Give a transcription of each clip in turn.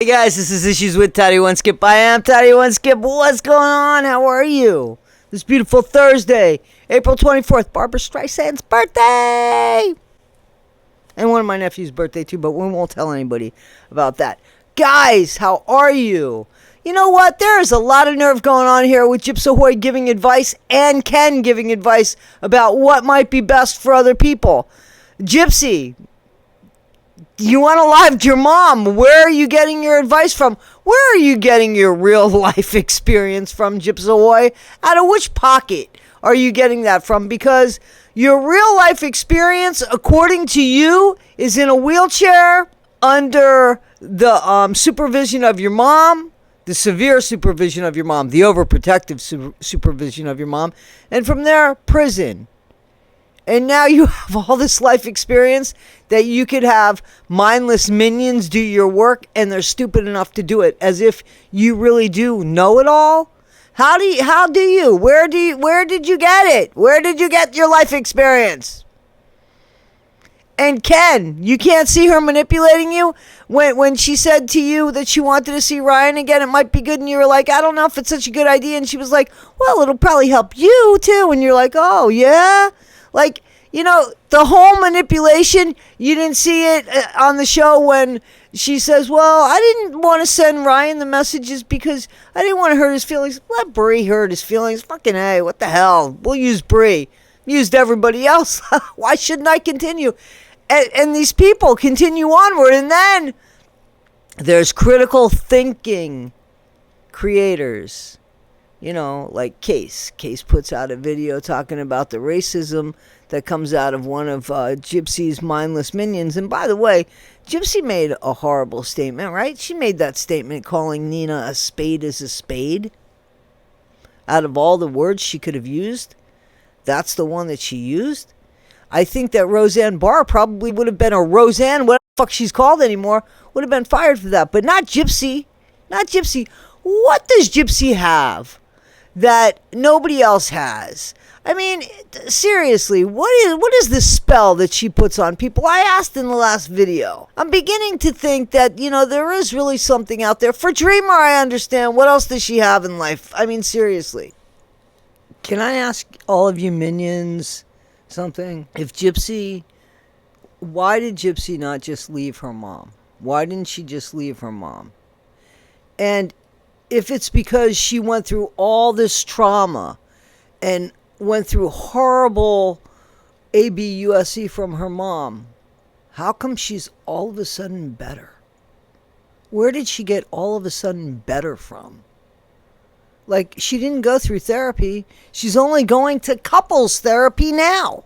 Hey guys, this is Issues with Toddy One Skip. I am Toddy One Skip. What's going on? How are you? This beautiful Thursday, April 24th, Barbara Streisand's birthday! And one of my nephew's birthday too, but we won't tell anybody about that. Guys, how are you? You know what? There is a lot of nerve going on here with Gypsy giving advice and Ken giving advice about what might be best for other people. Gypsy, you want to lie with your mom. Where are you getting your advice from? Where are you getting your real life experience from, Gypsy? Out of which pocket are you getting that from? Because your real life experience, according to you, is in a wheelchair under the supervision of your mom, the severe supervision of your mom, the overprotective supervision of your mom, and from there, prison. And now you have all this life experience that you could have mindless minions do your work and they're stupid enough to do it, as if you really do know it all. How do you? Where did you get it? Where did you get your life experience? And Ken, you can't see her manipulating you? When she said to you that she wanted to see Ryan again, it might be good, and you were like, I don't know if it's such a good idea, and she was like, well, it'll probably help you too, and you're like, oh yeah? Like, you know, the whole manipulation, you didn't see it on the show when she says, well, I didn't want to send Ryan the messages because I didn't want to hurt his feelings. Let Bree hurt his feelings. Fucking A, what the hell? We'll use Bree. Used everybody else. Why shouldn't I continue? And these people continue onward. And then there's critical thinking creators. You know, like Case. Case puts out a video talking about the racism that comes out of one of Gypsy's mindless minions. And by the way, Gypsy made a horrible statement, right? She made that statement calling Nina a spade is a spade. Out of all the words she could have used, that's the one that she used. I think that Roseanne Barr probably would have been, or Roseanne, whatever the fuck she's called anymore, would have been fired for that. But not Gypsy. Not Gypsy. What does Gypsy have that nobody else has? I mean, seriously, what is this spell that she puts on people? I asked in the last video. I'm beginning to think that, you know, there is really something out there. For Dreamer, I understand. What else does she have in life? I mean, seriously. Can I ask all of you minions something? If Gypsy, why did Gypsy not just leave her mom? Why didn't she just leave her mom? And if it's because she went through all this trauma and went through horrible ABUSE from her mom, how come she's all of a sudden better? Where did she get all of a sudden better from? Like, she didn't go through therapy. She's only going to couples therapy now.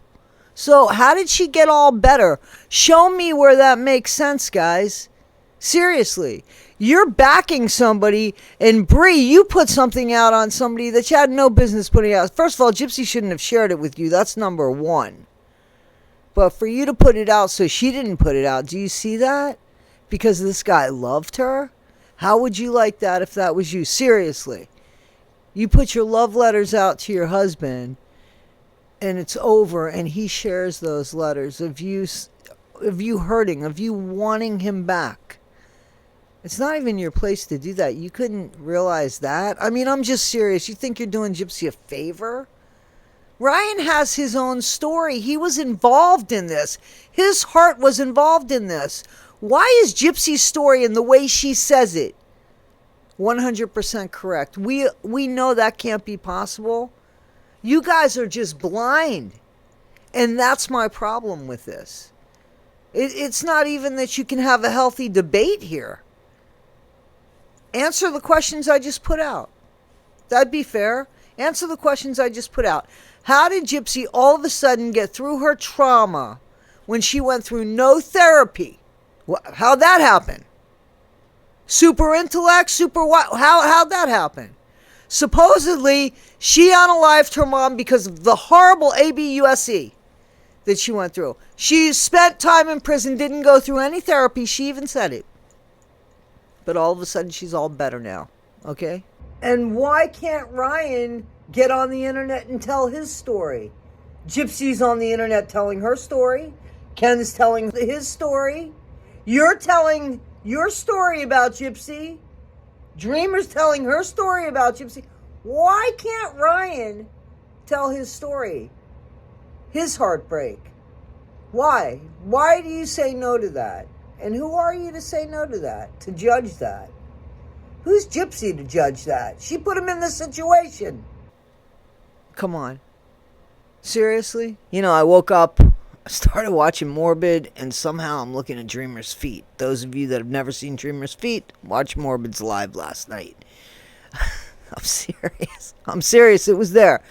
So how did she get all better? Show me where that makes sense, guys. Seriously. You're backing somebody, and Bree, you put something out on somebody that you had no business putting out. First of all, Gypsy shouldn't have shared it with you. That's number one. But for you to put it out so she didn't put it out, do you see that? Because this guy loved her? How would you like that if that was you? Seriously. You put your love letters out to your husband, and it's over, and he shares those letters of you hurting, of you wanting him back. It's not even your place to do that. You couldn't realize that. I mean, I'm just serious. You think you're doing Gypsy a favor? Ryan has his own story. He was involved in this. His heart was involved in this. Why is Gypsy's story and the way she says it 100% correct? We know that can't be possible. You guys are just blind. And that's my problem with this. It's not even that you can have a healthy debate here. Answer the questions I just put out. That'd be fair. Answer the questions I just put out. How did Gypsy all of a sudden get through her trauma when she went through no therapy? How'd that happen? Super intellect? Super what? How'd that happen? Supposedly, she unalived her mom because of the horrible ABUSE that she went through. She spent time in prison, didn't go through any therapy. She even said it. But all of a sudden, she's all better now. Okay? And why can't Ryan get on the internet and tell his story? Gypsy's on the internet telling her story. Ken's telling his story. You're telling your story about Gypsy. Dreamer's telling her story about Gypsy. Why can't Ryan tell his story? His heartbreak. Why? Why do you say no to that? And who are you to say no to that? To judge that? Who's Gypsy to judge that? She put him in this situation. Come on. Seriously? You know, I woke up, I started watching Morbid, and somehow I'm looking at Dreamer's feet. Those of you that have never seen Dreamer's feet, watch Morbid's live last night. I'm serious. I'm serious. It was there.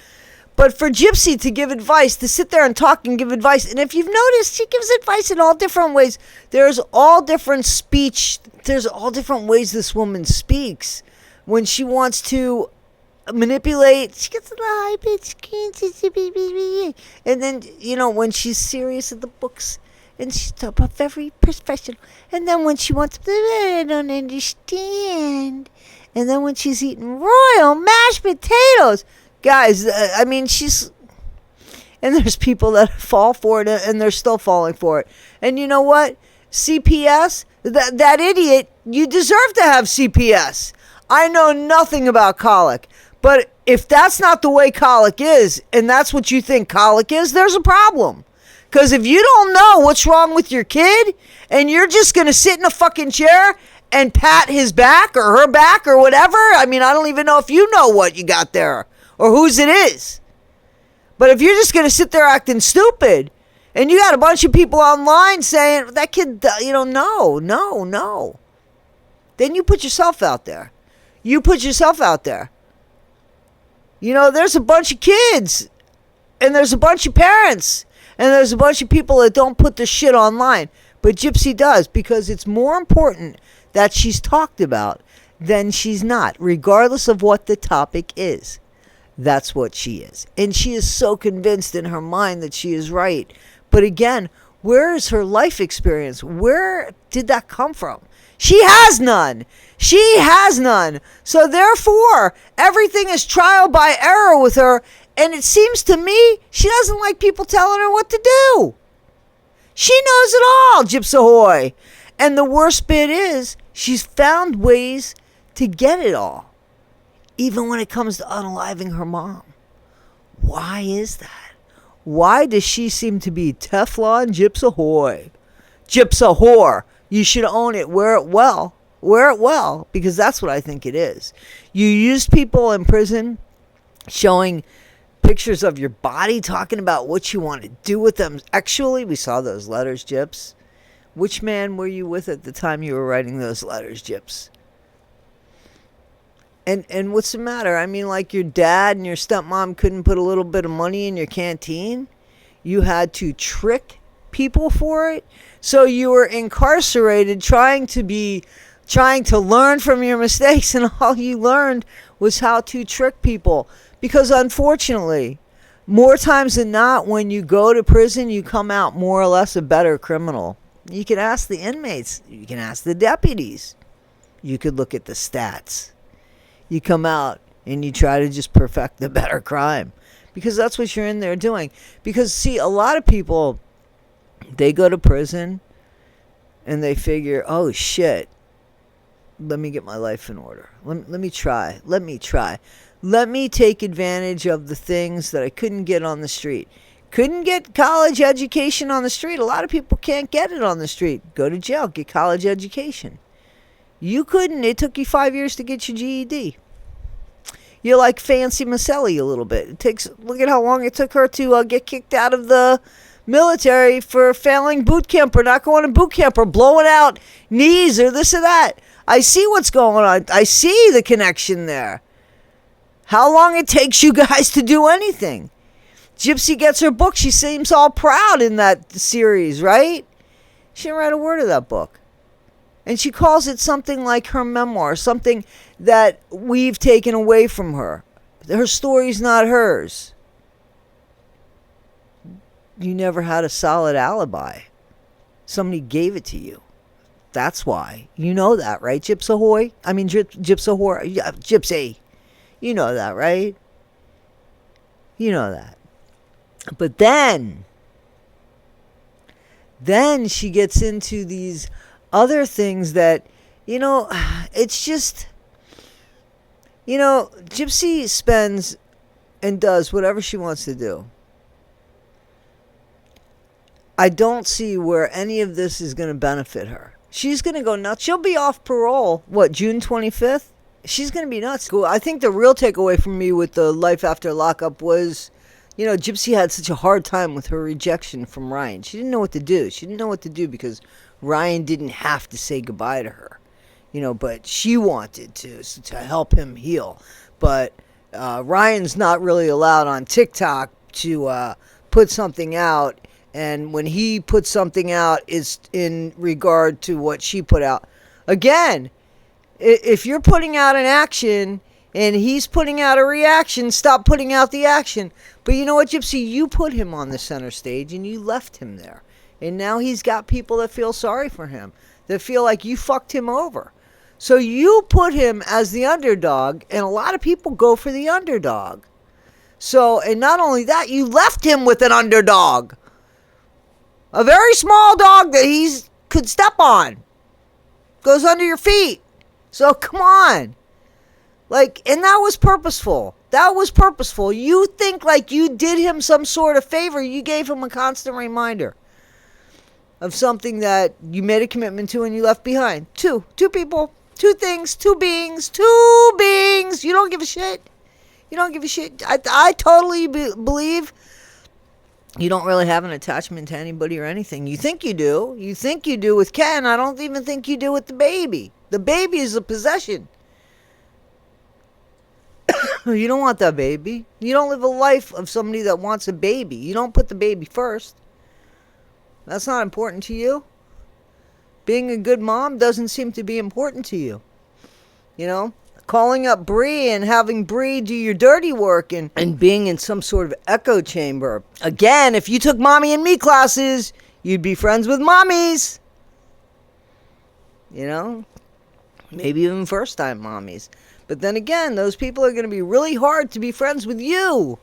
But for Gypsy to give advice, to sit there and talk and give advice, and if you've noticed, she gives advice in all different ways. There's all different speech. There's all different ways this woman speaks. When she wants to manipulate, she gets a little high pitch, and then, you know, when she's serious at the books, and she's very professional, and then when she wants to, I don't understand, and then when she's eating royal mashed potatoes, guys, I mean, she's, and there's people that fall for it, and they're still falling for it. And you know what? CPS, that idiot, you deserve to have CPS. I know nothing about colic, but if that's not the way colic is, and that's what you think colic is, there's a problem. Because if you don't know what's wrong with your kid, and you're just going to sit in a fucking chair and pat his back or her back or whatever, I mean, I don't even know if you know what you got there or whose it is. But if you're just going to sit there acting stupid, and you got a bunch of people online saying, that kid, you know, no. Then you put yourself out there. You put yourself out there. You know, there's a bunch of kids, and there's a bunch of parents, and there's a bunch of people that don't put the shit online. But Gypsy does, because it's more important that she's talked about than she's not, regardless of what the topic is. That's what she is. And she is so convinced in her mind that she is right. But again, where is her life experience? Where did that come from? She has none. She has none. So therefore, everything is trial by error with her. And it seems to me she doesn't like people telling her what to do. She knows it all, Gypsy Ahoy. And the worst bit is, she's found ways to get it all. Even when it comes to unaliving her mom. Why is that? Why does she seem to be Teflon Gypsy Ahoy? Gypsy whore. You should own it. Wear it well. Wear it well. Because that's what I think it is. You used people in prison showing pictures of your body, talking about what you want to do with them. Actually, we saw those letters, Gyps. Which man were you with at the time you were writing those letters, Gyps? And what's the matter? I mean, like your dad and your stepmom couldn't put a little bit of money in your canteen? You had to trick people for it? So you were incarcerated trying to learn from your mistakes, and all you learned was how to trick people. Because unfortunately, more times than not, when you go to prison, you come out more or less a better criminal. You can ask the inmates. You can ask the deputies. You could look at the stats. You come out and you try to just perfect the better crime. Because that's what you're in there doing. Because, see, a lot of people, they go to prison and they figure, oh, shit, let me get my life in order. Let me try. Let me take advantage of the things that I couldn't get on the street. Couldn't get college education on the street. A lot of people can't get it on the street. Go to jail, get college education. You couldn't. It took you 5 years to get your GED. You're like Fancy Maselli a little bit. Look at how long it took her to get kicked out of the military for failing boot camp or not going to boot camp or blowing out knees or this or that. I see what's going on. I see the connection there. How long it takes you guys to do anything. Gypsy gets her book. She seems all proud in that series, right? She didn't write a word of that book. And she calls it something like her memoir, something that we've taken away from her. Her story's not hers. You never had a solid alibi. Somebody gave it to you. That's why. You know that, right, Gypsy Ahoy? I mean, Gypsy Ahoy. Yeah, Gypsy. You know that, right? You know that. But then she gets into these other things that, it's just, Gypsy spends and does whatever she wants to do. I don't see where any of this is going to benefit her. She's going to go nuts. She'll be off parole, June 25th? She's going to be nuts. I think the real takeaway from me with the life after lockup was, Gypsy had such a hard time with her rejection from Ryan. She didn't know what to do. She didn't know what to do because Ryan didn't have to say goodbye to her. But she wanted to help him heal. But Ryan's not really allowed on TikTok to put something out. And when he puts something out, it's in regard to what she put out. Again, if you're putting out an action and he's putting out a reaction, stop putting out the action. But you know what, Gypsy? You put him on the center stage and you left him there. And now he's got people that feel sorry for him, that feel like you fucked him over. So you put him as the underdog, and a lot of people go for the underdog. So, and not only that, you left him with an underdog. A very small dog that he could step on. Goes under your feet. So come on. And that was purposeful. That was purposeful. You think like you did him some sort of favor. You gave him a constant reminder of something that you made a commitment to and you left behind. Two people, two things, two beings. You don't give a shit. You don't give a shit. I totally believe you don't really have an attachment to anybody or anything. You think you do. You think you do with Ken. I don't even think you do with the baby. The baby is a possession. You don't want that baby. You don't live a life of somebody that wants a baby. You don't put the baby first. That's not important to you. Being a good mom doesn't seem to be important to you. Calling up Bree and having Bree do your dirty work and being in some sort of echo chamber. Again, if you took mommy and me classes, you'd be friends with mommies. Maybe even first time mommies. But then again, those people are going to be really hard to be friends with you.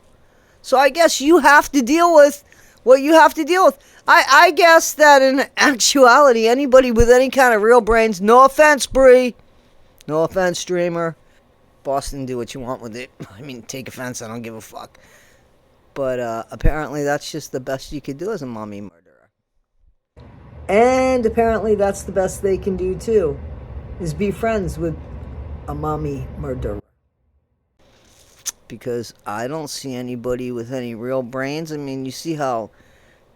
So I guess you have to deal with what you have to deal with. I guess that in actuality, anybody with any kind of real brains, no offense, Bree. No offense, streamer. Boston, do what you want with it. I mean, take offense, I don't give a fuck. But apparently that's just the best you could do as a mommy murderer. And apparently that's the best they can do too, is be friends with a mommy murderer. Because I don't see anybody with any real brains. I mean, you see how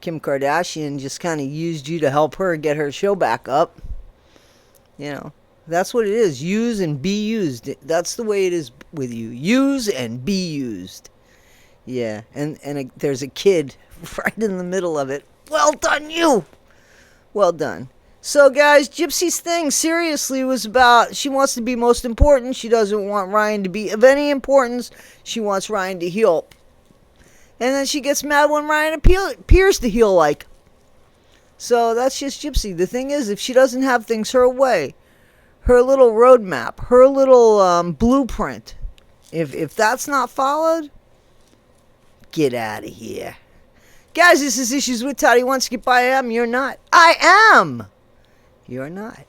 Kim Kardashian just kind of used you to help her get her show back up. That's what it is. Use and be used. That's the way it is with you. Use and be used. Yeah, and there's a kid right in the middle of it. Well done, you! Well done. So, guys, Gypsy's thing, seriously, was about she wants to be most important. She doesn't want Ryan to be of any importance. She wants Ryan to heal. And then she gets mad when Ryan appears to heal like. So, that's just Gypsy. The thing is, if she doesn't have things her way, her little roadmap, her little blueprint, if that's not followed, get out of here. Guys, this is Issues with Toddy. One skip I am, you're not. I am! You're not.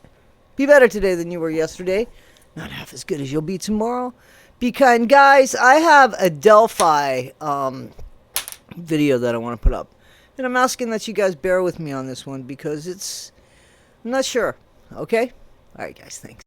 Be better today than you were yesterday. Not half as good as you'll be tomorrow. Be kind. Guys, I have a Delphi video that I want to put up. And I'm asking that you guys bear with me on this one because I'm not sure. Okay? Alright guys, thanks.